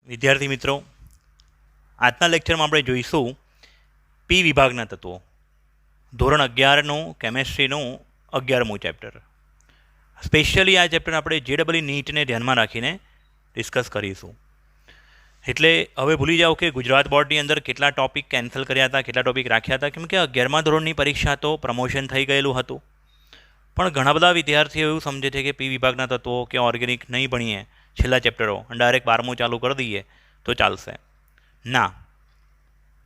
વિદ્યાર્થી મિત્રો, આજના લેક્ચરમાં આપણે જોઈશું પી વિભાગના તત્વો, ધોરણ 11નું કેમેસ્ટ્રીનું 11મું ચેપ્ટર. સ્પેશિયલી આ ચેપ્ટર આપણે JEE નીટને ધ્યાનમાં રાખીને ડિસ્કસ કરીશું. એટલે હવે ભૂલી જાઓ કે ગુજરાત બોર્ડની અંદર કેટલા ટોપિક કેન્સલ કર્યા હતા, કેટલા ટોપિક રાખ્યા હતા, કેમ કે 11મા ધોરણની પરીક્ષા તો પ્રમોશન થઈ ગયેલું હતું. પણ ઘણા બધા વિદ્યાર્થીઓ એવું સમજે છે કે પી વિભાગના તત્વો કે ઓર્ગેનિક નહીં ભણીએ છેલ્લા ચેપ્ટરો અને ડાયરેક્ટ 12મું ચાલુ કરી દઈએ તો ચાલશે. ના,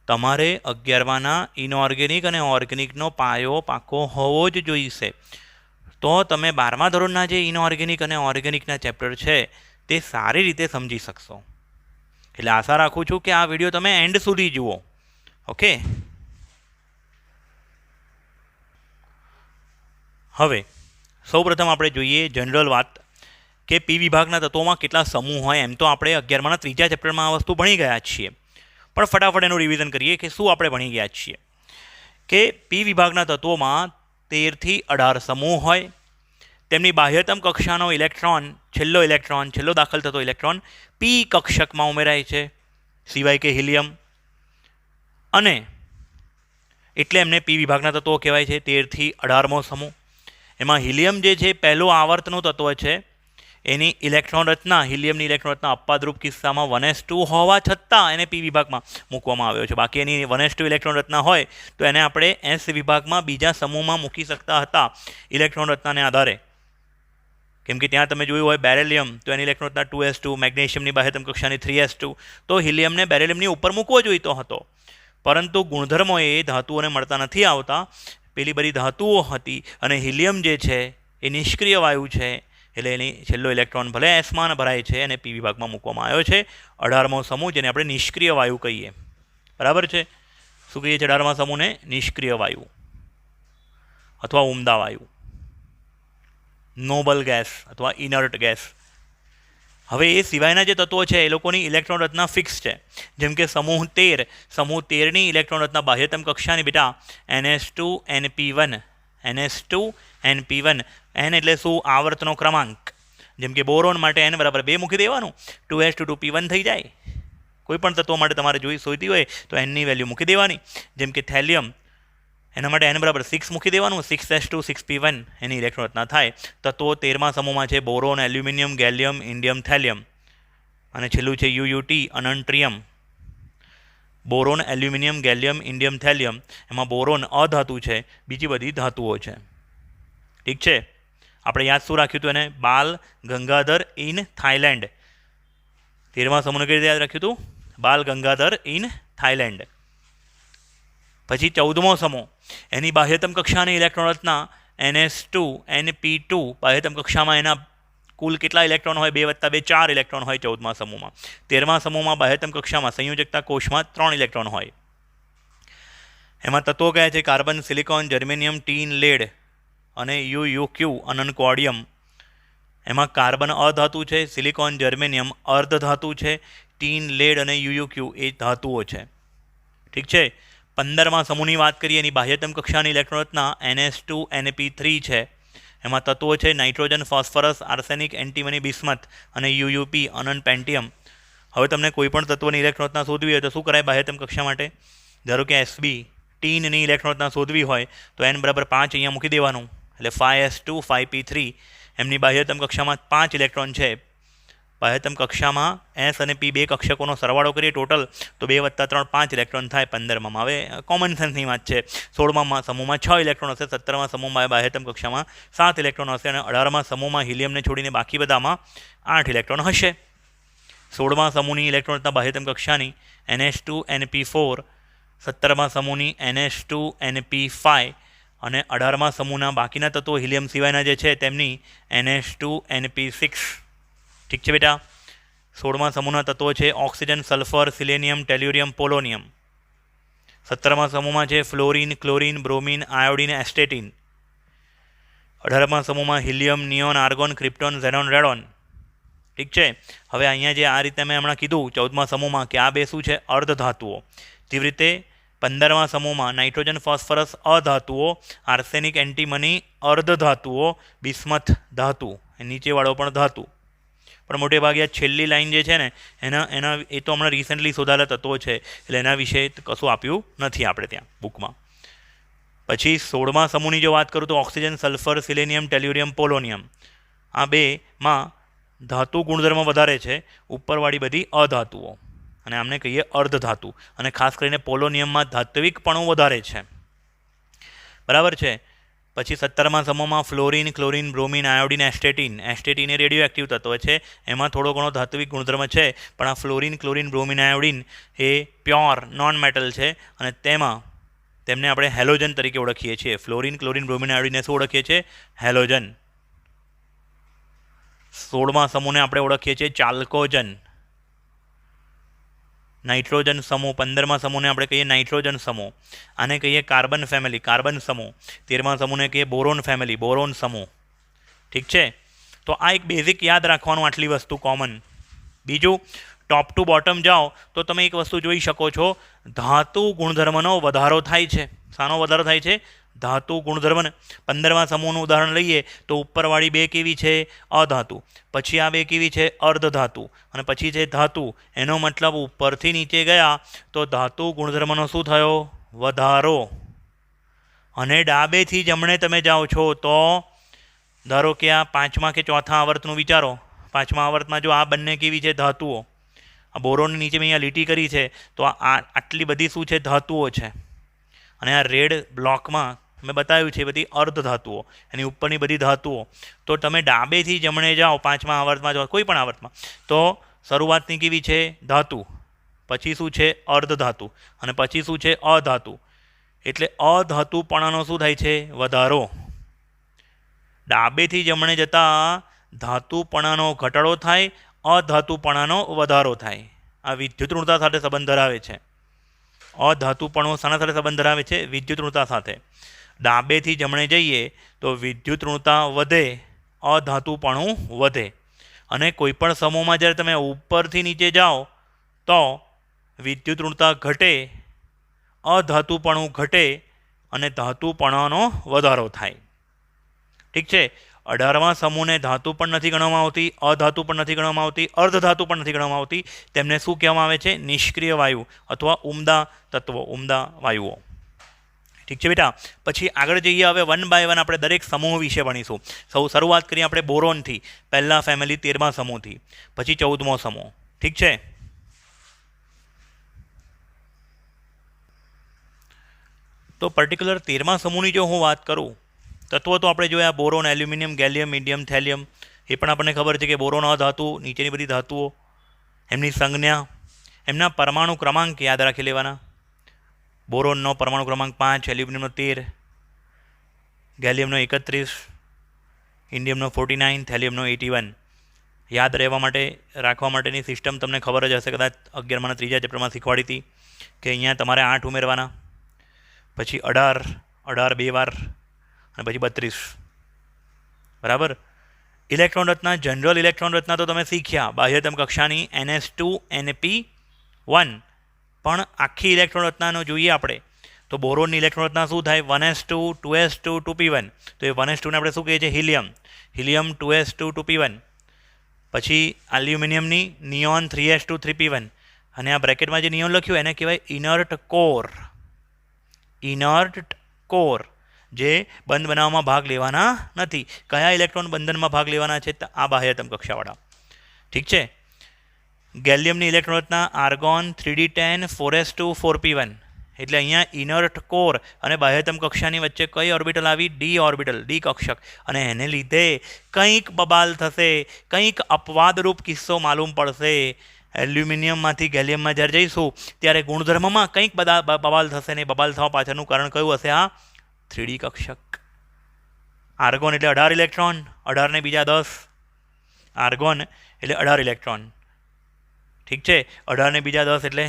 તમારે 11માના ઇનઓર્ગેનિક અને ઓર્ગેનિકનો પાયો પાકો હોવો જ જોઈશે. તો તમે 12મા ધોરણના જે ઇનઓર્ગેનિક અને ઓર્ગેનિકના ચેપ્ટર છે તે સારી રીતે સમજી શકશો. એટલે આશા રાખું છું કે આ વિડીયો તમે એન્ડ સુધી જુઓ. ઓકે, હવે સૌપ્રથમ આપણે જોઈએ જનરલ વાત કે પી વિભાગના તત્વોમાં કેટલા સમૂહ હોય. એમ તો આપણે 11માના ત્રીજા ચેપ્ટરમાં આ વસ્તુ ભણી ગયા છીએ, પણ ફટાફટ એનું રિવિઝન કરીએ કે શું આપણે ભણી ગયા છીએ. કે પી વિભાગના તત્વોમાં 13 થી 18 સમૂહ હોય. તેમની બાહ્યતમ કક્ષાનો છેલ્લો દાખલ થતો ઇલેક્ટ્રોન પી કક્ષકમાં ઉમેરાય છે, સિવાય કે હિલિયમ. અને એટલે એમને પી વિભાગના તત્વો કહેવાય છે. 13 થી 18મો સમૂહ. એમાં હિલિયમ જે છે પહેલું આવર્તનું તત્વ છે. એની ઇલેક્ટ્રોન રચના, હિલિયમની ઇલેક્ટ્રોન રચના અપવાદરૂપ કિસ્સામાં 1s2 હોવા છતાં એને પી વિભાગમાં મૂકવામાં આવ્યો છે. બાકી એની 1s2 ઇલેક્ટ્રોન રચના હોય તો એને આપણે એસ વિભાગમાં બીજા સમૂહમાં મૂકી શકતા હતા ઇલેક્ટ્રોન રચનાને આધારે. કેમ કે ત્યાં તમે જોયું હોય બેરેલિયમ તો એની ઇલેક્ટ્રોન રચના 2s2, મેગ્નેશિયમની બાહ્યતમ કક્ષાની 3s2, તો હિલિયમને બેરેલિયમની ઉપર મૂકવો જોઈતો હતો. પરંતુ ગુણધર્મો એ ધાતુઓને મળતા નથી આવતા. પેલી બધી ધાતુઓ હતી અને હિલિયમ જે છે એ નિષ્ક્રિય વાયુ છે, એટલે એની છેલ્લો ઇલેક્ટ્રોન ભલે એસમાં ભરાય છે અને પી વિભાગમાં મૂકવામાં આવ્યો છે. 18મો સમૂહ જેને આપણે નિષ્ક્રિય વાયુ કહીએ. બરાબર છે? શું કહીએ છીએ 18મા સમૂહને? નિષ્ક્રિય વાયુ અથવા ઉમદા વાયુ, નોબલ ગેસ અથવા ઇનર્ટ ગેસ. હવે એ સિવાયના જે તત્વો છે એ લોકોની ઇલેક્ટ્રોન રચના ફિક્સ છે. જેમ કે સમૂહ 13ની ઇલેક્ટ્રોન રચના બાહ્યતમ કક્ષાની બેટા NS2NP1. NS2NP1. N એટલે શું? આવર્તનો ક્રમાંક. જેમ કે બોરોન માટે N બરાબર 2 મૂકી દેવાનું, 2s2 થઈ જાય. કોઈ પણ તત્વો માટે તમારે જોઈતી હોય તો Nની વેલ્યુ મૂકી દેવાની. જેમ કે થેલિયમ, એના માટે N બરાબર 6 મૂકી દેવાનું, 6s2 6p1 એની ઇલેક્ટ્રોન રચના થાય. તત્વો 13મા સમૂહમાં છે boron, aluminium, gallium, indium, thallium. અને છેલ્લું છે UUT, ununtrium. Boron, aluminium, gallium, indium, thallium. એમાં બોરોન અધાતુ છે, બીજી બધી ધાતુઓ છે. ઠીક છે? આપણે યાદ શું રાખ્યું હતું એને? બાલ ગંગાધર ઇન થાઈલેન્ડ. 13મા સમૂહને કઈ રીતે યાદ રાખ્યું હતું? બાલ ગંગાધર ઇન થાઈલેન્ડ. પછી 14મો સમૂહ, એની બાહ્યતમ કક્ષાની ઇલેક્ટ્રોન રચના NS2NP2. બાહ્યતમ કક્ષામાં એના કુલ કેટલા ઇલેક્ટ્રોન હોય? 2 + 2 4 ઇલેક્ટ્રોન હોય 14મા સમૂહમાં. 13મા સમૂહમાં બાહ્યતમ કક્ષામાં સંયોજકતા કોષમાં 3 ઇલેક્ટ્રોન હોય. એમાં તત્વો કયા છે? Carbon, silicon, germanium, tin, lead અને UUQ, અનનકોડિયમ. એમાં કાર્બન અધાતુ છે, સિલિકોન, જર્મેનિયમ અર્ધ ધાતુ છે, ટીન, લેડ અને UUQ એ ધાતુઓ છે. ઠીક છે? 15મા સમૂહની વાત કરીએ. એની બાહ્યતમ કક્ષાની ઇલેક્ટ્રોન રચના NS2NP3 છે. એમાં તત્વો છે nitrogen, phosphorus, arsenic, antimony, bismuth અને UUP, અનન, પેન્ટિયમ. હવે તમને કોઈ પણ તત્વની ઇલેક્ટ્રોન રચના શોધવી હોય તો શું કરાય બાહ્યતમ કક્ષા માટે? ધારો કે SB ટીનની ઇલેક્ટ્રોન રચના શોધવી હોય તો N બરાબર 5 અહીંયા મૂકી દેવાનું, એટલે 5s2 5p3. એમની બાહ્યતમ કક્ષામાં 5 ઇલેક્ટ્રોન છે. બાહ્યતમ કક્ષામાં S અને P 2 કક્ષકોનો સરવાળો કરીએ ટોટલ તો 2 + 3 5 ઇલેક્ટ્રોન થાય 15માં. હવે કોમન સેન્સની વાત છે. 16મા સમૂહમાં 6 ઇલેક્ટ્રોન હશે, 17મા સમૂહમાં બાહ્યતમ કક્ષામાં 7 ઇલેક્ટ્રોન હશે અને 18મા સમૂહમાં હિલિયમને છોડીને બાકી બધામાં 8 ઇલેક્ટ્રોન હશે. 16મા સમૂહની ઇલેક્ટ્રોન રચના બાહ્યતમ કક્ષાની NS2NP4, 17મા સમૂહની NS2NP5 અને 18મા સમૂહના બાકીના તત્વો હિલિયમ સિવાયના જે છે તેમની NS2NP6. ઠીક છે બેટા? 16મા સમૂહના તત્વો છે ઓક્સિજન, સલ્ફર, સિલેનિયમ, ટેલ્યુરિયમ, પોલોનિયમ. 17મા સમૂહમાં છે ફ્લોરિન, ક્લોરિન, બ્રોમિન, આયોડિન, એસ્ટેટિન. 18મા સમૂહમાં helium, neon, argon, krypton, xenon, radon. ઠીક છે? હવે અહીંયા જે આ રીતે મેં હમણાં કીધું 14મા સમૂહમાં કે આ બે શું છે? અર્ધ ધાતુઓ. તેવી રીતે 15મા સમૂહમાં નાઇટ્રોજન, ફોસ્ફરસ અધાતુઓ, આર્સેનિક, એન્ટીમની અર્ધ ધાતુઓ, બિસ્મથ ધાતુ, નીચેવાળો પણ ધાતુ. પણ મોટે ભાગે આ છેલ્લી લાઈન જે છે ને એના એ તો હમણાં રિસેન્ટલી શોધાયેલા તત્વો છે, એટલે એના વિશે કશું આપ્યું નથી આપણે ત્યાં બુકમાં. પછી 16મા સમૂહની જો વાત કરું તો ઓક્સિજન, સલ્ફર, સિલેનિયમ, ટેલ્યુરિયમ, પોલોનિયમ, આ બેમાં ધાતુ ગુણધર્મ વધારે છે, ઉપરવાળી બધી અધાતુઓ, અને આમને કહીએ અર્ધધાતુ. અને ખાસ કરીને પોલોનિયમમાં ધાત્વિકપણું વધારે છે. બરાબર છે. પછી 17મા સમૂહમાં ફ્લોરિન, ક્લોરિન, બ્રોમિન, આયોડિન, એસ્ટેટિન. એસ્ટેટિન એ રેડિયો એક્ટિવ તત્વ છે, એમાં થોડો ઘણો ધાત્વિક ગુણધર્મ છે, પણ આ ફ્લોરિન, ક્લોરિન, બ્રોમિન, આયોડિન એ પ્યોર નોન મેટલ છે, અને તેમને આપણે હેલોજન તરીકે ઓળખીએ છીએ. ફ્લોરિન, ક્લોરિન, બ્રોમિન, આયોડિનને શું ઓળખીએ છીએ? હેલોજન. 16મા સમૂહને આપણે ઓળખીએ છીએ ચાલ્કોજન. નાઇટ્રોજન સમૂહ, 15મા સમૂહને આપણે કહીએ નાઇટ્રોજન સમૂહ, આને કહીએ કાર્બન ફેમિલી, કાર્બન સમૂહ. 13મા સમૂહને કહીએ બોરોન ફેમિલી, બોરોન સમૂહ. ઠીક છે. તો આ એક બેઝિક યાદ રાખવાનું, આટલી વસ્તુ કોમન. બીજું, ટોપ ટુ બોટમ જાઓ તો તમે એક વસ્તુ જોઈ શકો છો, ધાતુ ગુણધર્મનો વધારો થાય છે. શાનો વધારો થાય છે? ધાતુ ગુણધર્મ. 15મા સમૂહનું ઉદાહરણ લઈએ તો ઉપરવાળી બે કેવી છે? અધાતુ. પછી આ બે કેવી છે? અર્ધધાતુ. અને પછી છે ધાતુ. એનો મતલબ ઉપરથી નીચે ગયા તો ધાતુ ગુણધર્મનો શું થયો? વધારો. અને ડાબેથી જમણે તમે જાઓ છો તો ધારો કે આ 5મા કે 4થા આવર્તનું વિચારો. 5મા આવર્તમાં જો આ બંને કેવી છે? ધાતુઓ. આ બોરોનની નીચે મેં અહીંયા લીટી કરી છે, તો આટલી બધી શું છે? ધાતુઓ છે. અને આ રેડ બ્લોકમાં મેં બતાવ્યું છે બધી અર્ધધાતુઓ, એની ઉપરની બધી ધાતુઓ. તો તમે ડાબેથી જમણે જાઓ 5મા આવર્તમાં જાઓ, કોઈ પણ આવર્તમાં, તો શરૂઆતની કેવી છે? ધાતુ. પછી શું છે? અર્ધધાતુ. અને પછી શું છે? અધાતુ. એટલે અધાતુપણાનો શું થાય છે? વધારો. ડાબેથી જમણે જતાં ધાતુપણાનો ઘટાડો થાય, અધાતુપણાનો વધારો થાય. આ વિદ્યુત ઋણતા સાથે સંબંધ ધરાવે છે. અધાતુપણો શાના સાથે સંબંધ ધરાવે છે? વિદ્યુત ઋણતા સાથે. ડાબેથી જમણે જઈએ તો વિદ્યુત ઋણતા વધે, અધાતુપણું વધે. અને કોઈપણ સમૂહમાં જ્યારે તમે ઉપરથી નીચે જાઓ તો વિદ્યુત ઋણતા ઘટે, અધાતુપણું ઘટે, અને ધાતુપણાનો વધારો થાય. ઠીક છે. 18મા સમૂહને ધાતુ પણ નથી ગણવામાં આવતી, અધાતુ પણ નથી ગણવામાં આવતી, અર્ધધાતુ પણ નથી ગણવામાં આવતી. તેમને શું કહેવામાં આવે છે? નિષ્ક્રિય વાયુ અથવા ઉમદા તત્વો, ઉમદા વાયુઓ. ઠીક છે બેટા. પછી આગળ જઈએ, હવે 1 બાય 1 આપણે દરેક સમૂહ વિશે ભણીશું. શરૂઆત કરીએ આપણે બોરોનથી, પહેલા ફેમિલી 13મા સમૂહથી, પછી 14મો સમૂહ. ઠીક છે. તો પર્ટિક્યુલર 13મા સમૂહની જો હું વાત કરું, તત્વો તો આપણે જોયા boron, aluminium, gallium, medium, thallium. એ પણ આપણને ખબર છે કે બોરોન અધાતુ, નીચેની બધી ધાતુઓ, એમની સંજ્ઞા, એમના પરમાણુ ક્રમાંક યાદ રાખી લેવાના. બોરોનનો પરમાણુ ક્રમાંક 5, એલ્યુમિનિયમનો 13, ગેલિયમનો 31, ઇન્ડિયમનો 49, થેલિયમનો 81. યાદ રહેવા માટે, રાખવા માટેની સિસ્ટમ તમને ખબર જ હશે, કદાચ 11માના 3જા ચેપ્ટરમાં શીખવાડી હતી કે અહીંયા તમારે 8 ઉમેરવાના, પછી 18 બે વાર, અને પછી 32. બરાબર. ઇલેક્ટ્રોન રચના, જનરલ ઇલેક્ટ્રોન રચના તો તમે શીખ્યા, બાહ્યતમ કક્ષાની NS2Np1. પણ આખી ઇલેક્ટ્રોન રચનાનો જોઈએ આપણે તો બોરોનની ઇલેક્ટ્રોન રચના શું થાય? 1s2 2s2 2p1. તો એ 1s2ને આપણે શું કહીએ છીએ? હિલિયમ. Helium 2s2 2p1. પછી એલ્યુમિનિયમની નિયોન 3s2 3p1. અને આ બ્રેકેટમાં જે નિયોન લખ્યું એને કહેવાય ઇનર્ટ કોર. ઇનર્ટ કોર, જે બંધ બનાવવામાં ભાગ લેવાના નથી. કયા ઇલેક્ટ્રોન બંધનમાં ભાગ લેવાના છે? આ બાહ્યતમ કક્ષાવાળા. ઠીક છે. ગેલિયમની ઇલેક્ટ્રોન રચના આર્ગોન 3d10 4s2 4p1. એટલે અહીંયા ઇનર્ટ કોર અને બાહ્યતમ કક્ષાની વચ્ચે કઈ ઓર્બિટલ આવી? ડી ઓર્બિટલ, ડી કક્ષક. અને એને લીધે કંઈક બબાલ થશે, કંઈક અપવાદરૂપ કિસ્સો માલુમ પડશે. એલ્યુમિનિયમમાંથી ગેલિયમમાં જ્યારે જઈશું ત્યારે ગુણધર્મમાં કંઈક બબાલ થશે ને. બબાલ થવા પાછળનું કારણ કયું હશે? આ 3D કક્ષક. આર્ગોન એટલે 18 ઇલેક્ટ્રોન, 18 ને બીજા 10. આર્ગોન એટલે 18 ઇલેક્ટ્રોન. ઠીક છે. 18 ને બીજા 10 એટલે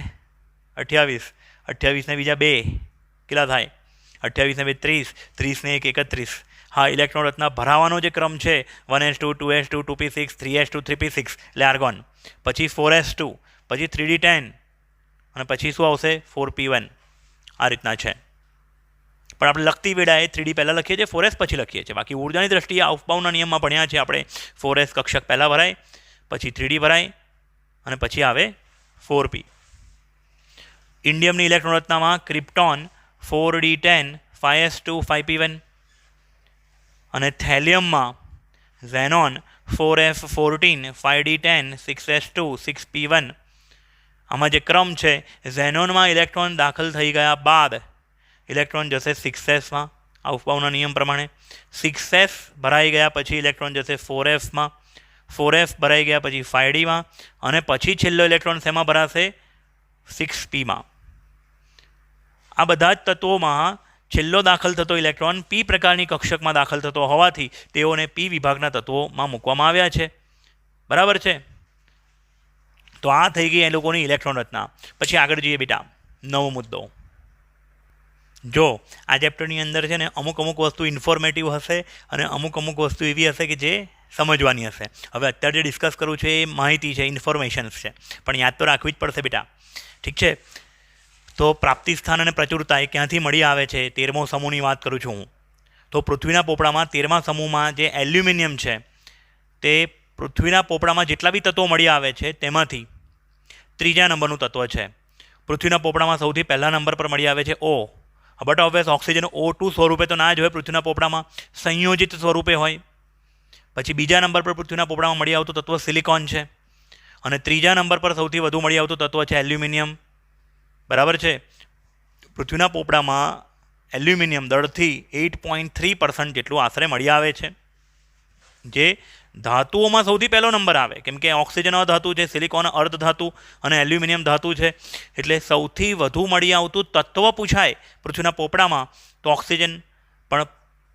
28. 28 ને બીજા 2 કેટલા થાય? 28 ને 2 30. 30 ને 1 31. હા, ઇલેક્ટ્રોન રચના ભરાવાનો જે ક્રમ છે 1s2 2s2 2p6 3s2 3p6 એટલે આર્ગોન. પછી 4s2, પછી 3d10, અને પછી શું આવશે? 4p1. આ રીતના છે. પણ આપણે લખતી વેળાએ 3D પહેલાં લખીએ છીએ, 4s પછી લખીએ છીએ. બાકી ઉર્જાની દ્રષ્ટિએ અફબાઉના નિયમમાં ભણ્યા છે આપણે, 4s કક્ષક પહેલાં ભરાય, પછી 3D ભરાય અને પછી આવે 4p. ઇન્ડિયમની ઇલેક્ટ્રોન રચનામાં ક્રિપ્ટોન 4d10 5s2 5p1 અને થેલિયમમાં xenon 4f14 5d10 6s2 6p1. આમાં જે ક્રમ છે, ઝેનોનમાં ઇલેક્ટ્રોન દાખલ થઈ ગયા બાદ ઇલેક્ટ્રોન જશે 6sમાં અફબાઉના નિયમ પ્રમાણે. 6s ભરાઈ ગયા પછી ઇલેક્ટ્રોન જશે 4fમાં. 4f ભરાઈ ગયા પછી 5dમાં અને પછી છેલ્લો ઇલેક્ટ્રોન શેમાં ભરાશે? 6pમાં. આ બધા જ તત્વોમાં છેલ્લો દાખલ થતો ઇલેક્ટ્રોન p પ્રકારની કક્ષકમાં દાખલ થતો હોવાથી તેઓને p વિભાગના તત્વોમાં મૂકવામાં આવ્યા છે. બરાબર છે? તો આ થઈ ગઈ એ લોકોની ઇલેક્ટ્રોન રચના. પછી આગળ જોઈએ બેટા, નવો મુદ્દો. જો આ ચેપ્ટરની અંદર છે ને અમુક વસ્તુ ઇન્ફોર્મેટિવ હશે અને અમુક વસ્તુ એવી હશે કે જે સમજવાની હશે. હવે અત્યારે જે ડિસ્કસ કરું છું એ માહિતી છે, ઇન્ફોર્મેશન્સ છે, પણ યાદ તો રાખવી જ પડશે બેટા. ઠીક છે? તો પ્રાપ્તિ સ્થાન અને પ્રચુરતા એ ક્યાંથી મળી આવે છે? 13મો સમૂહની વાત કરું છું હું. તો પૃથ્વીના પોપડામાં 13મા સમૂહમાં જે એલ્યુમિનિયમ છે તે પૃથ્વીના પોપડામાં જેટલા બી તત્વો મળી આવે છે તેમાંથી 3જા નંબરનું તત્વ છે. પૃથ્વીના પોપડામાં સૌથી પહેલા નંબર પર મળી આવે છે O. But obvious oxygen O2 સ્વરૂપે તો ના જ હોય, પૃથ્વીના પોપડામાં સંયોજિત સ્વરૂપે હોય. પછી બીજા નંબર પર પૃથ્વીના પોપડામાં મળી આવતું તત્વ સિલિકોન છે અને 3જા નંબર પર સૌથી વધુ મળી આવતું તત્વ છે એલ્યુમિનિયમ. બરાબર છે? પૃથ્વીના પોપડામાં એલ્યુમિનિયમ દળથી 8.3% જેટલું આશરે મળી આવે છે, જે ધાતુઓમાં સૌથી પહેલો નંબર આવે. કેમ કે ઓક્સિજન અધાતુ છે, સિલિકોન અર્ધ ધાતુ અને એલ્યુમિનિયમ ધાતુ છે. એટલે સૌથી વધુ મળી આવતું તત્વ પૂછાય પૃથ્વીના પોપડામાં તો ઓક્સિજન, પણ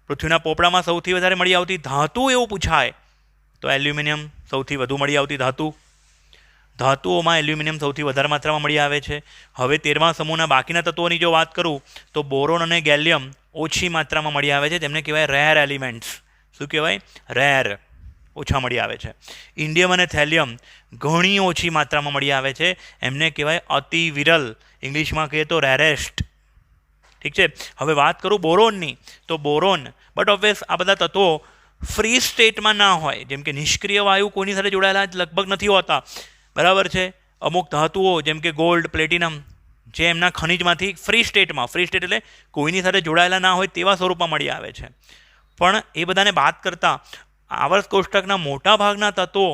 પૃથ્વીના પોપડામાં સૌથી વધારે મળી આવતી ધાતુ એવું પૂછાય તો એલ્યુમિનિયમ સૌથી વધુ મળી આવતી ધાતુ. ધાતુઓમાં એલ્યુમિનિયમ સૌથી વધારે માત્રામાં મળી આવે છે. હવે 13મા સમૂહના બાકીના તત્વોની જો વાત કરું તો બોરોન અને ગેલિયમ ઓછી માત્રામાં મળી આવે છે, તેમને કહેવાય રેર એલિમેન્ટ્સ. શું કહેવાય? રેર, ઓછા મળી આવે છે. ઇન્ડિયમ અને થેલિયમ ઘણી ઓછી માત્રામાં મળી આવે છે, એમને કહેવાય અતિ વિરલ, ઇંગ્લિશમાં કહીએ તો રેરેસ્ટ. ઠીક છે? હવે વાત કરું બોરોનની, તો બોરોન બટ ઓબ્વિયસ આ બધા તત્વો ફ્રી સ્ટેટમાં ના હોય. જેમ કે નિષ્ક્રિય વાયુ કોઈની સાથે જોડાયેલા લગભગ નથી હોતા. બરાબર છે? અમુક ધાતુઓ જેમ કે ગોલ્ડ, પ્લેટિનમ, જે એમના ખનિજમાંથી ફ્રી સ્ટેટમાં, ફ્રી સ્ટેટ એટલે કોઈની સાથે જોડાયેલા ના હોય તેવા સ્વરૂપમાં મળી આવે છે. પણ એ બધાને બાદ કરતાં આવર્ત કોષ્ટકના મોટા ભાગના તત્વો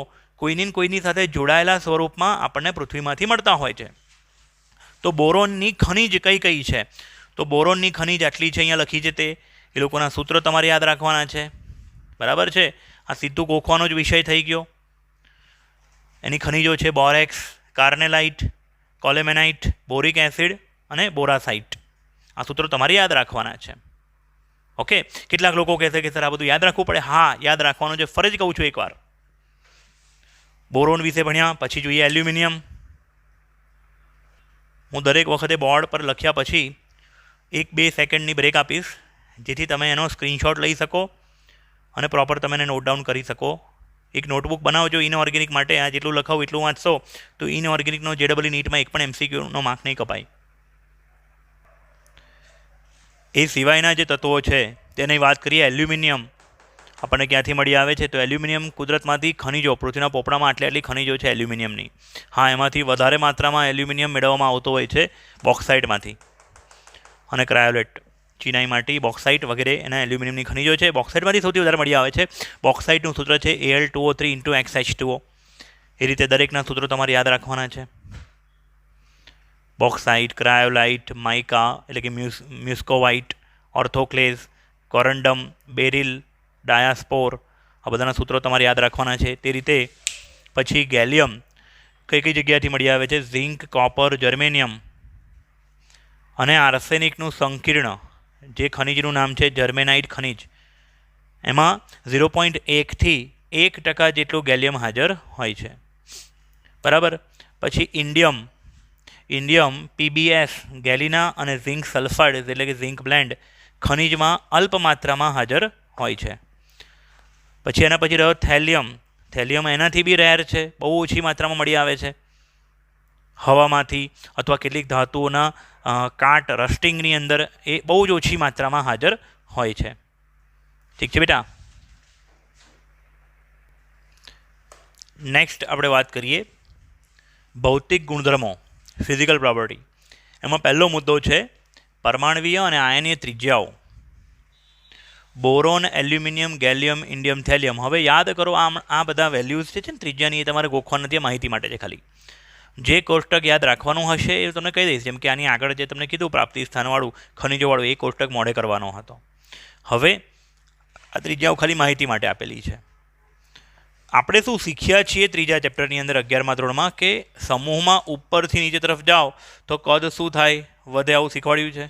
કોઈની સાથે જોડાયેલા સ્વરૂપમાં આપણને પૃથ્વીમાંથી મળતા હોય છે. તો બોરોનની ખનિજ કઈ કઈ છે? તો બોરોનની ખનિજ આટલી છે, અહીંયા લખી છે તે. એ લોકોના સૂત્ર તમારે યાદ રાખવાના છે. બરાબર છે? આ સીધું ગોખવાનો જ વિષય થઈ ગયો. એની ખનિજો છે બોરેક્સ, કાર્નેલાઇટ, કોલેમેનાઇટ, બોરિક એસિડ અને બોરાસાઇટ. આ સૂત્રો તમારે યાદ રાખવાના છે. ઓકે? કેટલાક લોકો કહેશે કે સર આ બધું યાદ રાખવું પડે. હા, યાદ રાખવાનું છે, ફરજ કહું છું એકવાર. બોરોન વિશે ભણ્યા પછી જોઈએ એલ્યુમિનિયમ. હું દરેક વખતે બોર્ડ પર લખ્યા પછી 1-2 સેકન્ડની બ્રેક આપીશ, જેથી તમે એનો સ્ક્રીનશોટ લઈ શકો અને પ્રોપર તમે એને નોટ ડાઉન કરી શકો. એક નોટબુક બનાવજો ઇનઓર્ગેનિક માટે. આ જેટલું લખાવું એટલું વાંચશો તો ઇનઓર્ગેનિકનો JEE નીટમાં એક પણ MCQનો માર્ક નહીં કપાય. એ સિવાયના જે તત્વો છે તેની વાત કરીએ. એલ્યુમિનિયમ આપણને ક્યાંથી મળી આવે છે? તો એલ્યુમિનિયમ કુદરતમાંથી ખનિજો, પૃથ્વીના પોપડામાં આટલી ખનિજો છે એલ્યુમિનિયમની. હા, એમાંથી વધારે માત્રામાં એલ્યુમિનિયમ મેળવવામાં આવતો હોય છે બોક્સાઇટમાંથી અને ક્રાયોલેટ, ચિનાઈ માટી, બોક્સાઇટ વગેરે એના એલ્યુમિનિયમની ખનિજો છે. બોક્સાઇટમાંથી સૌથી વધારે મળી આવે છે. બોક્સાઇટનું સૂત્ર છે Al2O3 × XH2O. એ રીતે દરેકના સૂત્રો તમારે યાદ રાખવાના છે. બોક્સાઇટ, ક્રાયોલાઇટ, માઇકા એટલે કે મ્યુસ્કોવાઇટ, ઓર્થોક્લેઝ, કોરન્ડમ, બેરિલ, ડાયાસ્પોર, આ બધાના સૂત્રો તમારે યાદ રાખવાના છે. તે રીતે પછી ગેલિયમ કઈ કઈ જગ્યાએથી મળી આવે છે? ઝિંક, કોપર, જર્મેનિયમ અને આર્સેનિકનું સંકીર્ણ જે ખનિજનું નામ છે જર્મેનાઇટ ખનિજ, એમાં 0.1 થી 1% જેટલું ગેલિયમ હાજર હોય છે. બરાબર? પછી ઇન્ડિયમ PbS, ગેલિના અને ઝિંક સલ્ફાઇડ એટલે કે ઝિંક બ્લેન્ડ ખનિજમાં અલ્પ માત્રામાં હાજર હોય છે. પછી એના પછી રહ્યો થેલિયમ એનાથી બી રેર છે, બહુ ઓછી માત્રામાં મળી આવે છે હવામાંથી અથવા કેટલીક ધાતુઓના કાટ રસ્ટિંગની અંદર. એ બહુ જ ઓછી માત્રામાં હાજર હોય છે. ઠીક છે બેટા? નેક્સ્ટ આપણે વાત કરીએ ભૌતિક ગુણધર્મો, ફિઝિકલ પ્રોપર્ટી. એમાં પહેલો મુદ્દો છે પરમાણવીય અને આયનીય ત્રિજ્યાઓ. Boron, aluminium, gallium, indium, thallium. હવે યાદ કરો, આ બધા વેલ્યુઝ છે ને ત્રિજ્યાની, એ તમારે ગોખવા નથી, માહિતી માટે છે ખાલી. જે કોષ્ટક યાદ રાખવાનું હશે એ તમને કહી દઈશ. જેમ કે આની આગળ જે તમને કીધું પ્રાપ્તિ સ્થાનવાળું, ખનિજોવાળું, એ કોષ્ટક મોઢે કરવાનો હતો. હવે આ ત્રિજ્યાઓ ખાલી માહિતી માટે આપેલી છે. આપણે શું શીખ્યા છીએ ત્રીજા ચેપ્ટરની અંદર 11મા ધોરણમાં કે સમૂહમાં ઉપરથી નીચે તરફ જાઓ તો કદ શું થાય, વધે, આવું શીખવાડ્યું છે.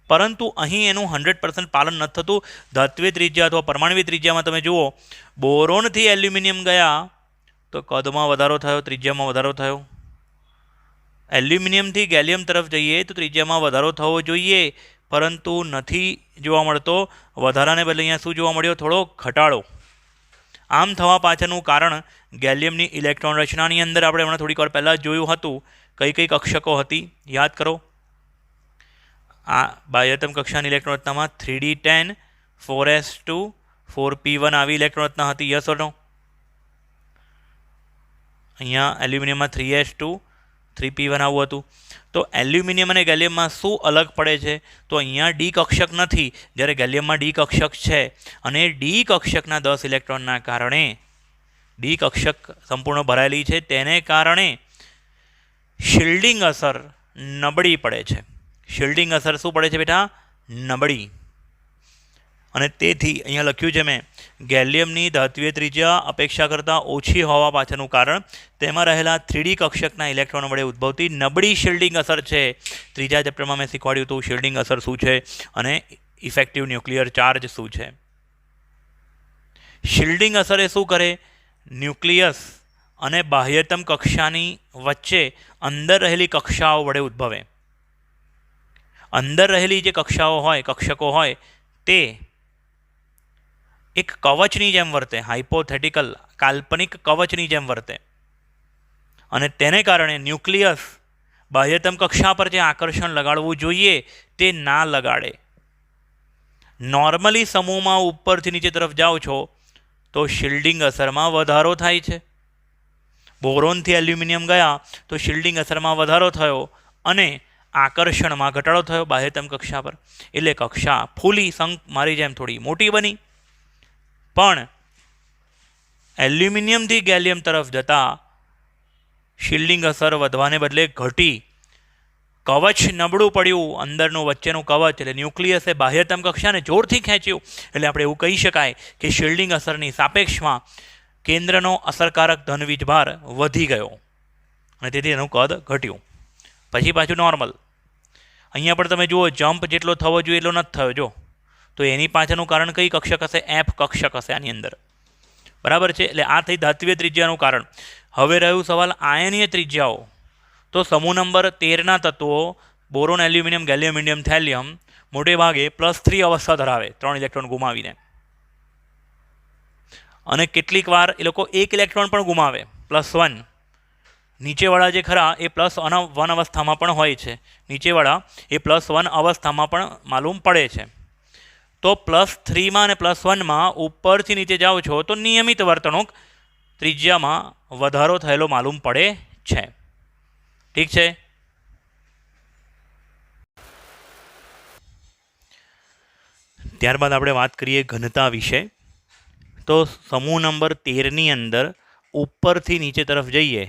પરંતુ અહીં એનું 100% પાલન નથી થતું. ધાત્વીય ત્રિજ્યા અથવા પરમાણવીય ત્રિજ્યામાં તમે જુઓ, બોરોનથી એલ્યુમિનિયમ ગયા તો કદમાં વધારો થયો, ત્રિજ્યામાં વધારો થયો. એલ્યુમિનિયમથી ગેલિયમ તરફ જઈએ તો ત્રિજ્યામાં વધારો થવો જોઈએ, પરંતુ નથી જોવા મળતો. વધારાને બદલે અહીંયા શું જોવા મળ્યો? થોડો ઘટાડો. આમ થવા પાછળનું કારણ ગેલિયમની ઇલેક્ટ્રોન રચનાની અંદર આપણે હમણાં થોડીક વાર પહેલાં જોયું હતું. કઈ કઈ કક્ષકો હતી યાદ કરો. આ બાહ્યતમ કક્ષાની ઇલેક્ટ્રોન રચનામાં 3d10, 4s2, 4p1 આવી ઇલેક્ટ્રોન રચના હતી. યસ ઓર નો? અહીંયા એલ્યુમિનિયમમાં 3s2, 3p1 આવું હતું. તો એલ્યુમિનિયમ અને ગેલિયમમાં શું અલગ પડે છે? તો અહીંયા ડી કક્ષક નથી, જ્યારે ગેલિયમમાં ડી કક્ષક છે. અને ડી કક્ષકના 10 ઇલેક્ટ્રોનના કારણે, ડી કક્ષક સંપૂર્ણ ભરાયેલી છે તેને કારણે શિલ્ડિંગ અસર નબળી પડે છે. શિલ્ડિંગ અસર શું પડે છે બેટા? નબળી. અને તેથી અહીંયા લખ્યું છે મેં, ગેલિયમની ધાત્વીય ત્રિજ્યા અપેક્ષા કરતાં ઓછી હોવા પાછળનું કારણ તેમાં રહેલા 3D કક્ષકના ઇલેક્ટ્રોન વડે ઉદ્ભવતી નબળી શિલ્ડિંગ અસર છે. ત્રીજા ચેપ્ટરમાં મેં શીખવાડ્યું હતું શિલ્ડિંગ અસર શું છે અને ઇફેક્ટિવ ન્યુક્લિયર ચાર્જ શું છે. શિલ્ડિંગ અસર એ શું કરે? ન્યુક્લિયસ અને બાહ્યતમ કક્ષાની વચ્ચે અંદર રહેલી કક્ષાઓ વડે ઉદ્ભવે. અંદર રહેલી જે કક્ષાઓ હોય, કક્ષકો હોય, તે એક કવચની જેમ વર્તે, હાઇપોથેટિકલ, કાલ્પનિક કવચની જેમ વર્તે. અને તેને કારણે ન્યુક્લિયસ બાહ્યતમ કક્ષા પર જે આકર્ષણ લગાડવું જોઈએ તે ના લગાડે. નોર્મલી સમૂહમાં ઉપરથી નીચે તરફ જાઓ છો તો શિલ્ડિંગ અસરમાં વધારો થાય છે. બોરોનથી એલ્યુમિનિયમ ગયા તો શિલ્ડિંગ અસરમાં વધારો થયો અને આકર્ષણમાં ઘટાડો થયો બાહ્યતમ કક્ષા પર. એટલે કક્ષા ફૂલી, શંખ મારી જેમ થોડી મોટી બની. પણ એલ્યુમિનિયમથી ગેલિયમ તરફ જતાં શિલ્ડિંગ અસર વધવાને બદલે ઘટી, કવચ નબળું પડ્યું, અંદરનું વચ્ચેનું કવચ એટલે ન્યુક્લિયસે બાહ્યતમ કક્ષાને જોરથી ખેંચ્યું. એટલે આપણે એવું કહી શકાય કે શિલ્ડિંગ અસરની સાપેક્ષમાં કેન્દ્રનો અસરકારક ધન વીજભાર વધી ગયો અને તેથી એનું કદ ઘટ્યું. પછી પાછું નોર્મલ. અહીંયા પણ તમે જુઓ, જમ્પ જેટલો થવો જોઈએ એટલો નથી થયો. જો, તો એની પાછળનું કારણ કઈ કક્ષક હશે? એફ કક્ષક હશે આની અંદર. બરાબર છે? એટલે આ થઈ ધાત્વીય ત્રિજ્યાનું કારણ. હવે રહ્યું સવાલ આયનીય ત્રિજ્યાઓ. તો સમૂહ નંબર 13ના તત્વો boron, aluminium, gallium, indium, thallium મોટે ભાગે +3 અવસ્થા ધરાવે, 3 ઇલેક્ટ્રોન ગુમાવીને. અને કેટલીક વાર એ લોકો 1 ઇલેક્ટ્રોન પણ ગુમાવે, +1. નીચેવાળા જે ખરા એ +1 અવસ્થામાં પણ હોય છે. નીચેવાળા એ +1 અવસ્થામાં પણ માલુમ પડે છે. તો +3માં અને +1માં ઉપરથી નીચે જાઓ છો તો નિયમિત વર્તણૂક, ત્રિજ્યામાં વધારો થયેલો માલુમ પડે છે. ઠીક છે? ત્યારબાદ આપણે વાત કરીએ ઘનતા વિશે. તો સમૂહ નંબર 13ની અંદર ઉપરથી નીચે તરફ જઈએ,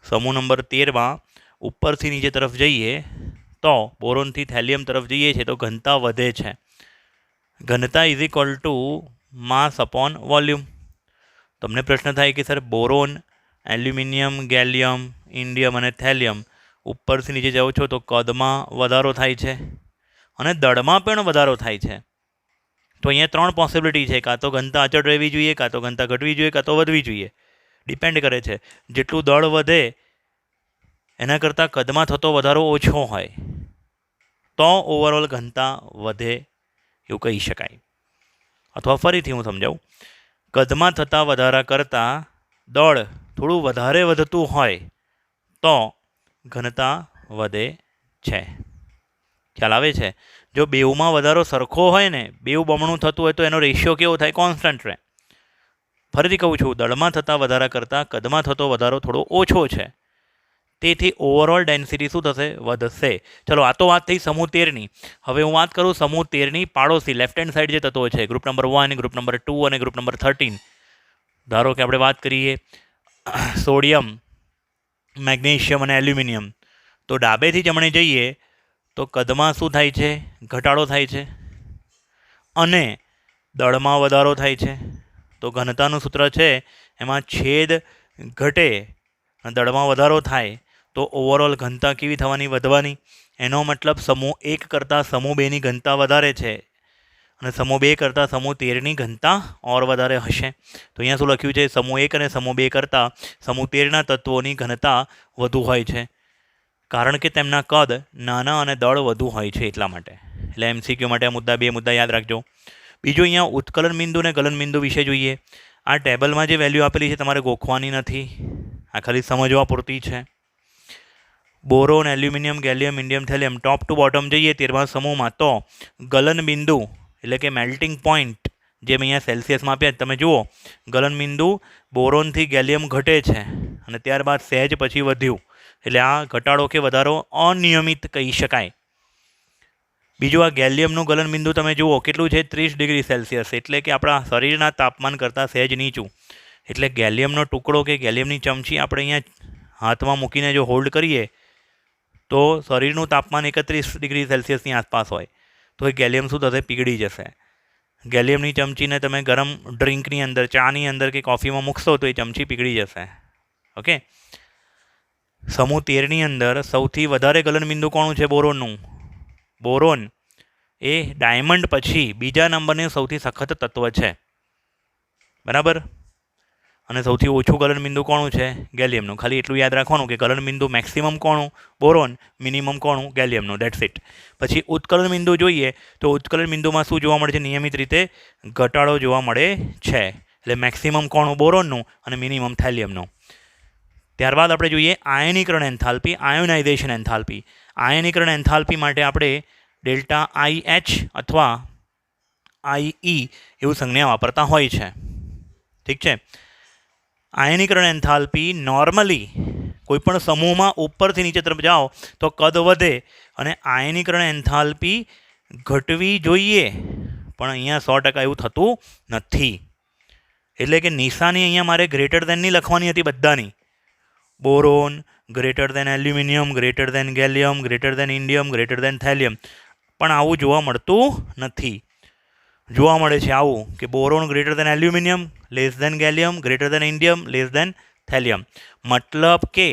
સમૂહ નંબર 13માં ઉપરથી નીચે તરફ જઈએ તો બોરોનથી થેલિયમ તરફ જઈએ છીએ તો ઘનતા વધે છે. ઘનતા = માસ અપોન વોલ્યુમ. તમને પ્રશ્ન થાય કે sir boron, aluminium, gallium, indium અને થેલિયમ ઉપરથી નીચે જાઓ છો તો કદમાં વધારો થાય છે અને દળમાં પણ વધારો થાય છે. તો અહીંયા 3 પોસિબિલિટી છે. કાં તો ઘનતા અચળ રહેવી જોઈએ, કાં તો ઘનતા ઘટવી જોઈએ, કાં તો વધવી જોઈએ. ડિપેન્ડ કરે છે. જેટલું દળ વધે એના કરતાં કદમાં થતો વધારો ઓછો હોય તો ઓવરઓલ ઘનતા વધે એવું કહી શકાય. અથવા ફરીથી હું સમજાવું, કદમાં થતા વધારા કરતાં દળ થોડું વધારે વધતું હોય તો ઘનતા વધે છે. ખ્યાલ આવે છે? જો બેઉમાં વધારો સરખો હોય ને, બેઉ બમણું થતું હોય તો એનો રેશિયો કેવો થાય? કોન્સ્ટન્ટ રહે. ફરીથી કહું છું, દળમાં થતા વધારા કરતાં કદમાં થતો વધારો થોડો ઓછો છે, તેથી ઓવરઓલ ડેન્સિટી શું થશે? વધશે. ચલો, આ તો વાત થઈ સમૂહ 13ની. હવે હું વાત કરું સમૂહ 13ની પાડોશી લેફ્ટ હેન્ડ સાઈડ જે તત્વો છે, ગ્રુપ નંબર 1, ગ્રુપ નંબર 2 અને ગ્રુપ નંબર 13. ધારો કે આપણે વાત કરીએ સોડિયમ, મેગ્નેશિયમ અને એલ્યુમિનિયમ. તો ડાબેથી જમણે જઈએ તો કદમાં શું થાય છે? ઘટાડો થાય છે અને દળમાં વધારો થાય છે. તો ઘનતાનું સૂત્ર છે એમાં છેદ ઘટે અને દળમાં વધારો થાય તો ઓવરઓલ ઘનતા કેવી થવાની? વધવાની. એનો મતલબ સમૂહ 1 કરતાં સમૂહ 2ની ઘનતા વધારે છે અને સમૂહ 2 કરતાં સમૂહ 13ની ઘનતા ઓર વધારે હશે. તો અહીંયા શું લખ્યું છે? સમૂહ 1 અને સમૂહ 2 કરતાં સમૂહ 13ના તત્વોની ઘનતા વધુ હોય છે, કારણ કે તેમના કદ નાના અને દળ વધુ હોય છે એટલા માટે. એટલે MCQ માટે આ મુદ્દા 2 મુદ્દા યાદ રાખજો. બીજું અહીંયા ઉત્કલન બિંદુ અને ગલન બિંદુ વિશે જોઈએ. આ ટેબલમાં જે વેલ્યુ આપેલી છે તમારે ગોખવાની નથી, આ ખાલી સમજવા પૂરતી છે. Boron, aluminium, gallium, indium, thallium top to bottom જઈએ 13મા સમૂહમાં તો ગલન બિંદુ એટલે કે મેલ્ટિંગ પોઈન્ટ જે મેં અહીંયા સેલ્સિયસમાં આપ્યા તમે જુઓ, ગલન બિંદુ બોરોનથી ગેલિયમ ઘટે છે અને ત્યારબાદ સહેજ પછી વધ્યું, એટલે આ ઘટાડો કે વધારો અનિયમિત કહી શકાય. બીજું આ ગેલિયમનું ગલન બિંદુ તમે જુઓ કેટલું છે? 30 ડિગ્રી સેલ્સિયસ, એટલે કે આપણા શરીરના તાપમાન કરતાં સહેજ નીચું. એટલે ગેલિયમનો ટુકડો કે ગેલિયમની ચમચી આપણે અહીંયા હાથમાં મૂકીને જો હોલ્ડ કરીએ તો શરીરનું તાપમાન 31 ડિગ્રી સેલ્સિયસની આસપાસ હોય તો એ ગેલિયમ શું થશે? પીગળી જશે. ગેલિયમની ચમચીને તમે ગરમ ડ્રિંકની અંદર, ચાની અંદર કે કોફીમાં મૂકશો તો એ ચમચી પીગળી જશે. ઓકે. સમૂહ 13ની અંદર સૌથી વધારે ગલન બિંદુ કોનું છે? બોરોનનું. બોરોન એ ડાયમંડ પછી બીજા નંબરનું સૌથી સખત તત્વ છે, બરાબર. અને સૌથી ઓછું ગલન બિંદુ કોનું છે? ગેલિયમનું. ખાલી એટલું યાદ રાખવાનું કે ગલન બિંદુ મેક્સિમમ કોનું? બોરોન. મિનિમમ કોનું? ગેલિયમનું. That's it. પછી ઉત્કલન બિંદુ જોઈએ તો ઉત્કલન બિંદુમાં શું જોવા મળે છે? નિયમિત રીતે ઘટાડો જોવા મળે છે. એટલે મેક્સિમમ કોનું? બોરોનનું અને મિનિમમ થેલિયમનું. ત્યારબાદ આપણે જોઈએ આયનીકરણ એન્થાલ્પી, આયોનાઇઝેશન એન્થાલ્પી. આયનીકરણ એન્થાલ્પી માટે આપણે ડેલ્ટા IH અથવા IE એવું સંજ્ઞા વાપરતા હોય છે. ઠીક છે. આયનીકરણ એન્થાલ્પી નોર્મલી કોઈપણ સમૂહમાં ઉપરથી નીચે તરફ જાઓ તો કદ વધે અને આયનીકરણ એન્થાલ્પી ઘટવી જોઈએ, પણ અહીંયા 100% એવું થતું નથી. એટલે કે નિશાની અહીંયા મારે ગ્રેટર દેનની લખવાની હતી બધાની. Boron greater than aluminium, greater than gallium, greater than indium, greater than thallium, પણ આવું જોવા મળતું નથી. જોવા મળે છે આવું કે boron greater than aluminium, less than gallium, greater than indium, less than thallium. મતલબ કે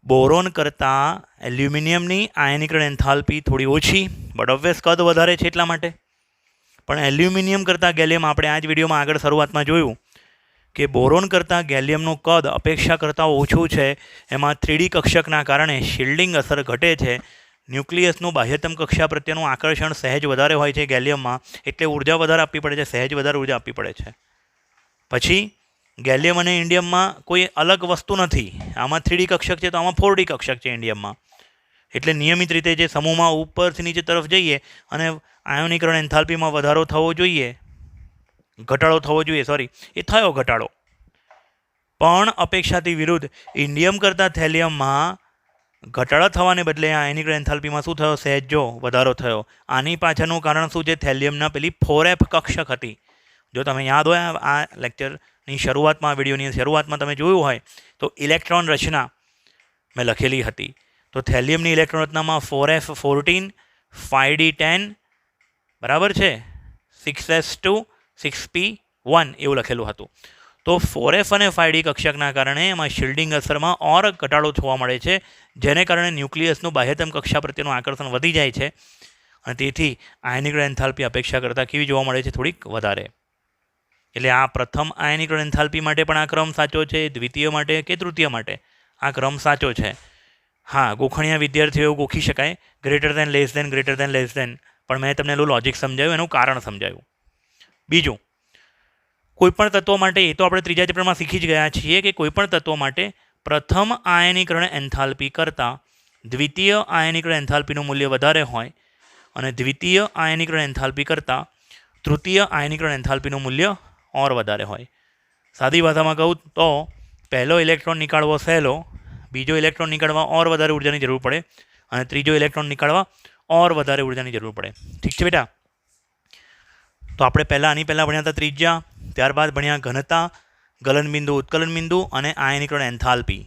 બોરોન કરતાં એલ્યુમિનિયમની આયનીકરણ એન્થાલ્પી થોડી ઓછી, બટ ઓબ્વિયસ કદ વધારે છે એટલા માટે. પણ એલ્યુમિનિયમ કરતાં ગેલિયમ આપણે આ જ વિડીયોમાં આગળ શરૂઆતમાં જોયું કે બોરોન કરતાં ગેલિયમનું કદ અપેક્ષા કરતાં ઓછું છે. એમાં 3D કક્ષકના કારણે શિલ્ડિંગ અસર ઘટે છે. ન્યુક્લિયસનું બાહ્યતમ કક્ષા પ્રત્યેનું આકર્ષણ સહેજ વધારે હોય છે ગેલિયમમાં, એટલે ઉર્જા વધારે આપવી પડે છે, સહેજ વધારે ઉર્જા આપવી પડે છે. પછી ગેલિયમ અને ઇન્ડિયમમાં કોઈ અલગ વસ્તુ નથી. આમાં 3D કક્ષક છે તો આમાં 4D કક્ષક છે ઇન્ડિયમમાં. એટલે નિયમિત રીતે જે સમૂહમાં ઉપરથી નીચે તરફ જઈએ અને આયોનીકરણ એન્થાલ્પીમાં વધારો થવો જોઈએ, ઘટાડો થવો જોઈએ, સોરી, એ થયો ઘટાડો, પણ અપેક્ષાથી વિરુદ્ધ ઇન્ડિયમ કરતાં થેલિયમમાં ઘટાડો થવાને બદલે આયનીકરણ એન્થાલ્પીમાં શું થયો? સહેજ જો વધારો થયો. આની પાછળનું કારણ શું છે? થેલિયમના પેલી 4F કક્ષક હતી. જો તમે યાદ હોય આ લેક્ચરની શરૂઆતમાં, વિડીયોની શરૂઆતમાં તમે જોયું હોય તો ઇલેક્ટ્રોન રચના મેં લખેલી હતી. તો થેલિયમની ઇલેક્ટ્રોન રચનામાં 4F14, 5D10 બરાબર છે, 6S2, 6P1 એવું લખેલું હતું. તો 4F અને 5D કક્ષકના કારણે એમાં શિલ્ડિંગ અસરમાં ઓર ઘટાડો જોવા મળે છે, જેને કારણે ન્યુક્લિયસનું બાહ્યતમ કક્ષા પ્રત્યેનું આકર્ષણ વધી જાય છે અને તેથી આયનીકરણ એન્થાલ્પી અપેક્ષા કરતાં કેવી જોવા મળે છે? થોડીક વધારે. એટલે આ પ્રથમ આયનીકરણ એન્થાલ્પી માટે પણ આ ક્રમ સાચો છે, દ્વિતીય માટે કે તૃતીય માટે આ ક્રમ સાચો છે. હા, ગોખણિયા વિદ્યાર્થીઓ એવું ગોખી શકાય greater than, less than, greater than, less than, પણ મેં તમને એનું લોજિક સમજાવ્યું, એનું કારણ સમજાવ્યું. બીજું, કોઈપણ તત્વો માટે, એ તો આપણે ત્રીજા ચેપ્ટરમાં શીખી જ ગયા છીએ કે કોઈપણ તત્વો માટે પ્રથમ આયનીકરણ એન્થાલ્પી કરતાં દ્વિતીય આયનીકરણ એન્થાલ્પીનું મૂલ્ય વધારે હોય અને દ્વિતીય આયનીકરણ એન્થાલ્પી કરતાં તૃતીય આયનીકરણ એન્થાલ્પીનું મૂલ્ય ઓર વધારે હોય. સાદી ભાષામાં કહું તો પહેલો ઇલેક્ટ્રોન નીકાળવો સહેલો, બીજો ઇલેક્ટ્રોન નીકાળવા ઓર વધારે ઉર્જાની જરૂર પડે, અને ત્રીજો ઇલેક્ટ્રોન નીકાળવા ઓર વધારે ઉર્જાની જરૂર પડે. ઠીક છે બેટા? તો આપણે આની પહેલાં ભણ્યા હતા ત્રિજ્યા, ત્યારબાદ ભણ્યા ઘનતા, ગલનબિંદુ, ઉત્કલનબિંદુ અને આયનીકરણ એન્થાલ્પી.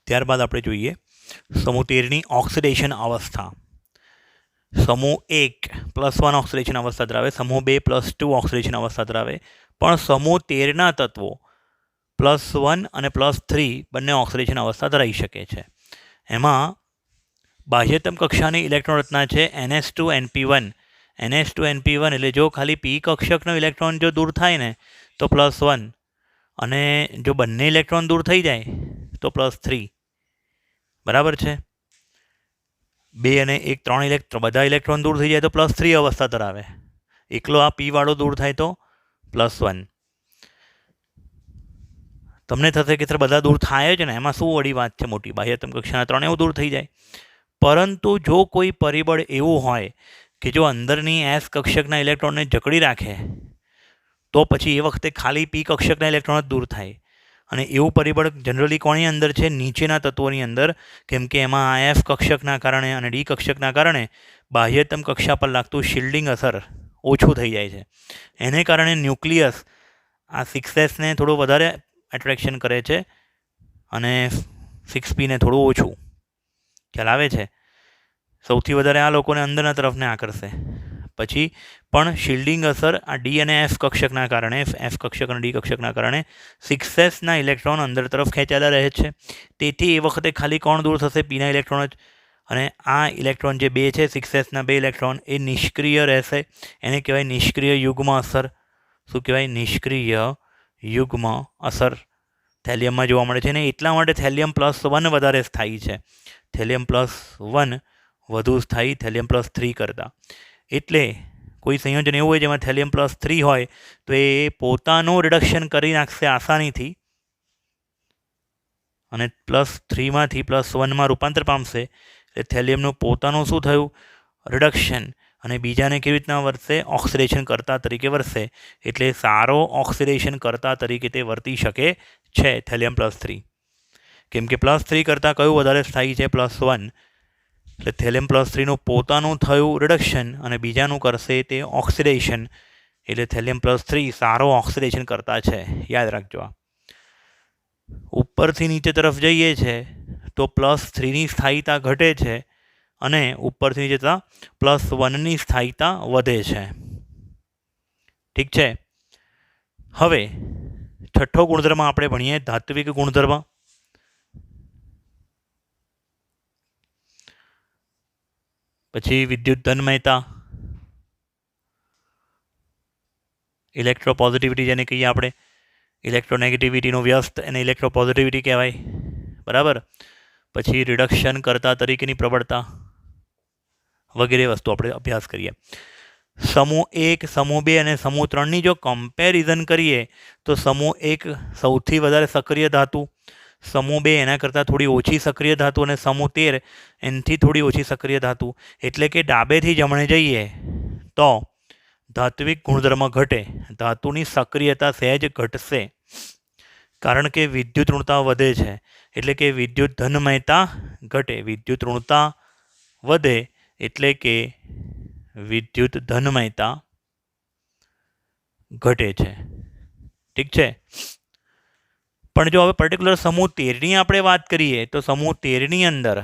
ત્યારબાદ આપણે જોઈએ સમૂહ 13ની ઓક્સિડેશન અવસ્થા. સમૂહ 1 +1 ઓક્સિડેશન અવસ્થા ધરાવે, સમૂહ 2 +2 ઓક્સિડેશન અવસ્થા ધરાવે, પણ સમૂહ 13ના તત્વો +1 અને +3 બંને ઓક્સિડેશન અવસ્થા ધરાવી શકે છે. એમાં બાહ્યતમ કક્ષાની ઇલેક્ટ્રોન રચના છે NH2NP1. NH2NP1 એટલે જો ખાલી P કક્ષકનો ઇલેક્ટ્રોન જો દૂર થાય ને તો +1, અને જો બંને ઇલેક્ટ્રોન દૂર થઈ જાય તો +3. બરાબર છે? 2 અને 1 3 બધા ઇલેક્ટ્રોન દૂર થઈ જાય તો +3 અવસ્થા ધરાવે. એકલો આ P વાળો દૂર થાય તો +1. તમને થશે કે સર બધા દૂર થાય જ ને, એમાં શું વળી વાત છે મોટી, બાહ્યતમ કક્ષાના 3 દૂર થઈ જાય. પરંતુ જો કોઈ પરિબળ એવું હોય કે જો અંદરની S કક્ષકના ઇલેક્ટ્રોનને જકડી રાખે તો પછી એ વખતે ખાલી P કક્ષકના ઇલેક્ટ્રોન જ દૂર થાય. અને એવું પરિબળ જનરલી કોની અંદર છે? નીચેના તત્વોની અંદર, કેમ કે એમાં F કક્ષકના કારણે અને D કક્ષકના કારણે બાહ્યતમ કક્ષા પર લાગતું શિલ્ડિંગ અસર ઓછું થઈ જાય છે. એને કારણે ન્યુક્લિયસ આ 6s ને થોડું વધારે એટ્રેક્શન કરે છે અને 6p ને થોડું ઓછું. ખ્યાલ આવે છે? સૌથી વધારે આ લોકોને અંદરના તરફને આકર્ષે. પછી પણ શિલ્ડિંગ અસર આ ડી અને એફ કક્ષકના કારણે, એફ કક્ષક અને ડી કક્ષકના કારણે 6sના ઇલેક્ટ્રોન અંદર તરફ ખેંચાયેલા રહે છે. તેથી એ વખતે ખાલી કોણ દૂર થશે? પીના ઇલેક્ટ્રોન જ. અને આ ઇલેક્ટ્રોન જે 2 છે 6sના 2 ઇલેક્ટ્રોન એ નિષ્ક્રિય રહેશે. એને કહેવાય નિષ્ક્રિય યુગ્મ અસર. શું કહેવાય? નિષ્ક્રિય યુગ્મ અસર થેલિયમમાં જોવા મળે છે. અને એટલા માટે થેલિયમ +1 વધારે સ્થાયી છે. થેલિયમ +1 વધુ સ્થાયી થેલિયમ +3 કરતાં. એટલે કોઈ સંયોજન એવું હોય જેમાં થેલિયમ +3 હોય તો એ પોતાનું રિડક્શન કરી નાખશે આસાનીથી, અને +3માંથી +1માં રૂપાંતર પામશે. એટલે થેલિયમનું પોતાનું શું થયું? રિડક્શન. અને બીજાને કેવી રીતના વર્તશે? ઓક્સિડેશન કરતા તરીકે વર્તશે. એટલે સારો ઓક્સિડેશન કરતા તરીકે તે વર્તી શકે છે થેલિયમ +3. કેમ કે +3 કરતાં કયું વધારે સ્થાયી છે? +1. એટલે થેલિયમ +3નું પોતાનું થયું રિડક્શન અને બીજાનું કરશે તે ઓક્સિડેશન. એટલે થેલિયમ +3 સારો ઓક્સિડેશન કરતા છે. યાદ રાખજો. આ ઉપરથી નીચે તરફ જઈએ છે તો +3ની સ્થાયીતા ઘટે છે અને ઉપરથી નીચે જતાં +1ની સ્થાયીતા વધે છે. ઠીક છે? હવે છઠ્ઠો ગુણધર્મ આપણે ભણીએ ધાત્વિક ગુણધર્મ. પછી વિદ્યુત ધનમયતા, ઇલેક્ટ્રોપોઝિટિવિટી જેને કહીએ આપણે, ઇલેક્ટ્રોનેગેટિવિટીનો વ્યસ્ત એને ઇલેક્ટ્રોપોઝિટિવિટી કહેવાય. બરાબર? પછી રિડક્શન કરતા તરીકેની પ્રબળતા વગેરે વસ્તુ આપણે અભ્યાસ કરીએ. સમૂહ 1, સમૂહ 2 અને સમૂહ 3ની જો કમ્પેરિઝન કરીએ તો સમૂહ 1 સૌથી વધારે સક્રિય ધાતુ, સમૂહ 2 એના કરતાં થોડી ઓછી સક્રિય ધાતુ અને સમૂહ 13 એનાથી થોડી ઓછી સક્રિય ધાતુ. એટલે કે ડાબેથી જમણે જઈએ તો ધાત્વિક ગુણધર્મ ઘટે, ધાતુની સક્રિયતા સહેજ ઘટશે, કારણ કે વિદ્યુત ઋણતા વધે છે. એટલે કે વિદ્યુત ધનમયતા ઘટે. વિદ્યુત ઋણતા વધે એટલે કે વિદ્યુત ધનમયતા ઘટે છે. ઠીક છે? પણ જો હવે પર્ટિક્યુલર સમૂહ 13ની આપણે વાત કરીએ તો સમૂહ 13ની અંદર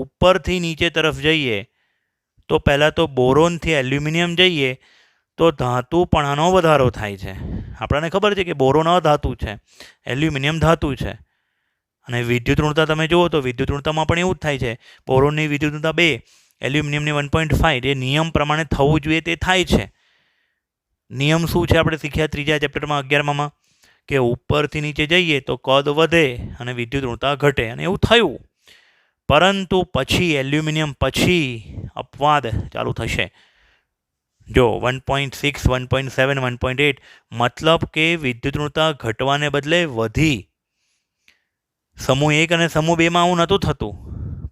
ઉપરથી નીચે તરફ જઈએ તો પહેલાં તો બોરોનથી એલ્યુમિનિયમ જઈએ તો ધાતુપણાનો વધારો થાય છે. આપણને ખબર છે કે બોરોન અધાતુ છે, એલ્યુમિનિયમ ધાતુ છે. અને વિદ્યુત ઋણતા તમે જુઓ તો વિદ્યુત ઋણતામાં પણ એવું જ થાય છે. બોરોનની વિદ્યુત ઋણતા 2, એલ્યુમિનિયમની 1.5. એ નિયમ પ્રમાણે થવું જોઈએ તે થાય છે. નિયમ શું છે આપણે શીખ્યા ત્રીજા ચેપ્ટરમાં 11માં, કે ઉપરથી નીચે જઈએ તો કદ વધે અને વિદ્યુત ઋણતા ઘટે, અને એવું થયું. પરંતુ પછી એલ્યુમિનિયમ પછી અપવાદ ચાલુ થશે. જો 1.6, 1.7, 1.8 મતલબ કે વિદ્યુત ઋણતા ઘટવાને બદલે વધી. સમૂહ 1 અને સમૂહ 2માં આવું નહોતું થતું,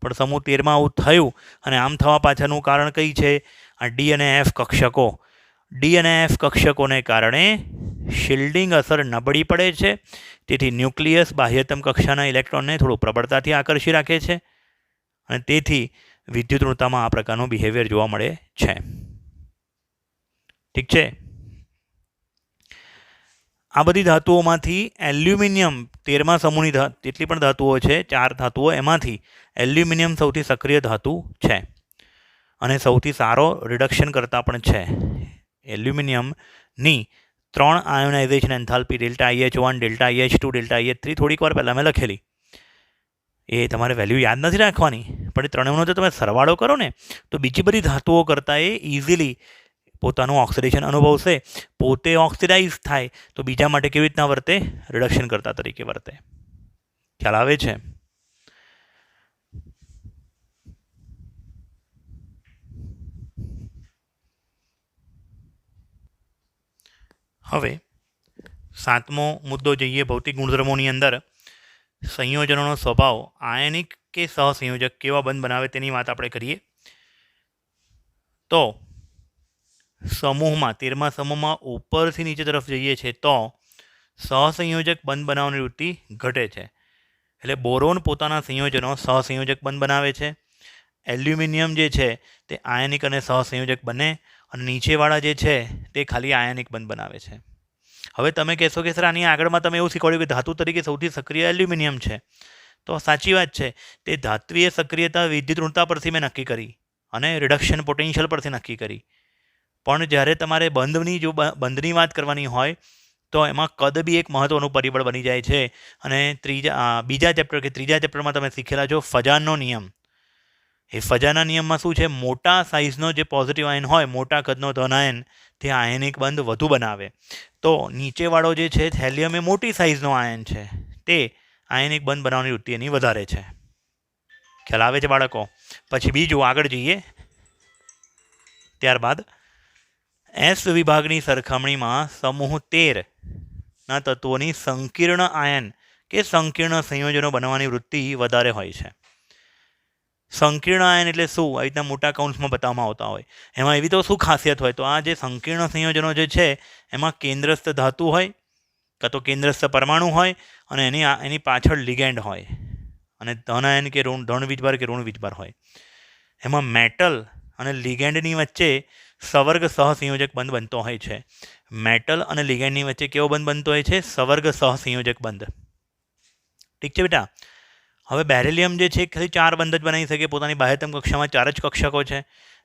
પણ સમૂહ 13માં આવું થયું. અને આમ થવા પાછળનું કારણ કઈ છે? આ ડી અને એફ કક્ષકો. ડી અને એફ કક્ષકોને કારણે શિલ્ડિંગ અસર નબળી પડે છે, તેથી ન્યુક્લિયસ બાહ્યતમ કક્ષાના ઇલેક્ટ્રોનને થોડું પ્રબળતાથી આકર્ષી રાખે છે અને તેથી વિદ્યુત ઋણતામાં આ પ્રકારનું બિહેવિયર જોવા મળે છે. ઠીક છે. આ બધી ધાતુઓમાંથી એલ્યુમિનિયમ 13મા સમૂહની જેટલી પણ ધાતુઓ છે, 4 ધાતુઓ, એમાંથી એલ્યુમિનિયમ સૌથી સક્રિય ધાતુ છે અને સૌથી સારો રિડક્શન કરતા પણ છે. એલ્યુમિનિયમની 3 ionisation enthalpy ΔIH1, ΔIH2, ΔIH3 થોડીક વાર પહેલાં મેં લખેલી. એ તમારે વેલ્યુ યાદ નથી રાખવાની, પણ એ ત્રણેયનો જો તમે સરવાળો કરો ને તો બીજી બધી ધાતુઓ કરતાં એ ઇઝીલી પોતાનું ઓક્સિડેશન અનુભવશે. પોતે ઓક્સિડાઇઝ થાય તો બીજા માટે કેવી રીતના વર્તે? રિડક્શન કરતા તરીકે વર્તે. ખ્યાલ આવે છે? હવે 7મો મુદ્દો જોઈએ ભૌતિક ગુણધર્મોની અંદર. સંયોજનોનો સ્વભાવ આયનિક કે સહસંયોજક કેવા બંધ બનાવે તેની વાત આપણે કરીએ. તો સમૂહમાં 13મા સમૂહમાં ઉપરથી નીચે તરફ જઈએ છીએ તો સહસંયોજક બંધ બનાવવાની વૃત્તિ ઘટે છે. એટલે બોરોન પોતાના સંયોજનો સહસંયોજક બંધ બનાવે છે. એલ્યુમિનિયમ જે છે તે આયનિક અને સહસંયોજક બને અને નીચેવાળા જે છે તે ખાલી આયનિક બંધ બનાવે છે. હવે તમે કહેશો કે સર આની આગળમાં તમે એવું શીખવાડ્યું કે ધાતુ તરીકે સૌથી સક્રિય એલ્યુમિનિયમ છે. તો સાચી વાત છે. તે ધાત્વીય સક્રિયતા વિદ્યુત ઋણતા પરથી મેં નક્કી કરી અને રિડક્શન પોટેન્શિયલ પરથી નક્કી કરી. પણ જ્યારે તમારે બંધની વાત કરવાની હોય તો એમાં કદ બી એક મહત્ત્વનું પરિબળ બની જાય છે. અને ત્રીજા ચેપ્ટરમાં તમે શીખેલા છો ફજાનનો નિયમ. એ ફજાના નિયમમાં શું છે? મોટા સાઇઝનો જે પોઝિટિવ આયન હોય, મોટા કદનો ધન આયન, તે આયનિક બંધ વધુ બનાવે. તો નીચેવાળો જે છે હેલિયમ એ મોટી સાઇઝનો આયન છે, તે આયનિક બંધ બનાવવાની વૃત્તિ એની વધારે છે. ખ્યાલ આવે છે બાળકો? પછી બીજું આગળ જઈએ. ત્યારબાદ એસ વિભાગની સરખામણીમાં સમૂહ 13ના તત્વોની સંકીર્ણ આયન કે સંકીર્ણ સંયોજનો બનાવવાની વૃત્તિ વધારે હોય છે. સંકીર્ણ આયન એટલે શું? આવી રીતના મોટા કૌંસમાં બતાવવામાં આવતા હોય. એમાં એવી તો શું ખાસિયત હોય? તો આ જે સંકીર્ણ સંયોજનો જે છે એમાં કેન્દ્રસ્થ ધાતુ હોય કાં તો કેન્દ્રસ્થ પરમાણુ હોય અને એની પાછળ લિગેન્ડ હોય અને ધન આયન કે ધન વીજભાર કે ઋણ વીજભાર હોય. એમાં મેટલ અને લિગેન્ડની વચ્ચે સવર્ગ સહસંયોજક બંધ બનતો હોય છે. મેટલ અને લિગેન્ડની વચ્ચે કેવો બંધ બનતો હોય છે? સવર્ગ સહસંયોજક બંધ. ઠીક છે બેટા? હવે બેરિલિયમ જે છે ખાલી 4 બંધ જ બનાવી શકે. પોતાની બાહ્યતમ કક્ષામાં 4 જ કક્ષકો છે,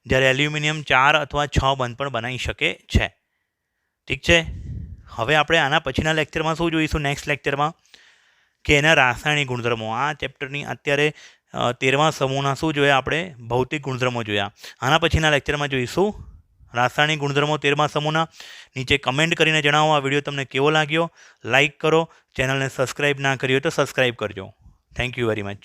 જ્યારે એલ્યુમિનિયમ 4 અથવા 6 બંધ પણ બનાવી શકે છે. ઠીક છે? હવે આપણે આના પછીના લેક્ચરમાં શું જોઈશું? નેક્સ્ટ લેક્ચરમાં કે એના રાસાયણિક ગુણધર્મો. આ ચેપ્ટરની અત્યારે 13મા સમૂહના શું જોયા આપણે? ભૌતિક ગુણધર્મો જોયા. આના પછીના લેક્ચરમાં જોઈશું રાસાયણિક ગુણધર્મો 13મા સમૂહના. નીચે કમેન્ટ કરીને જણાવો આ વિડીયો તમને કેવો લાગ્યો. લાઇક કરો. ચેનલને સબસ્ક્રાઈબ ના કરી હોય તો સબસ્ક્રાઈબ કરજો. Thank you very much.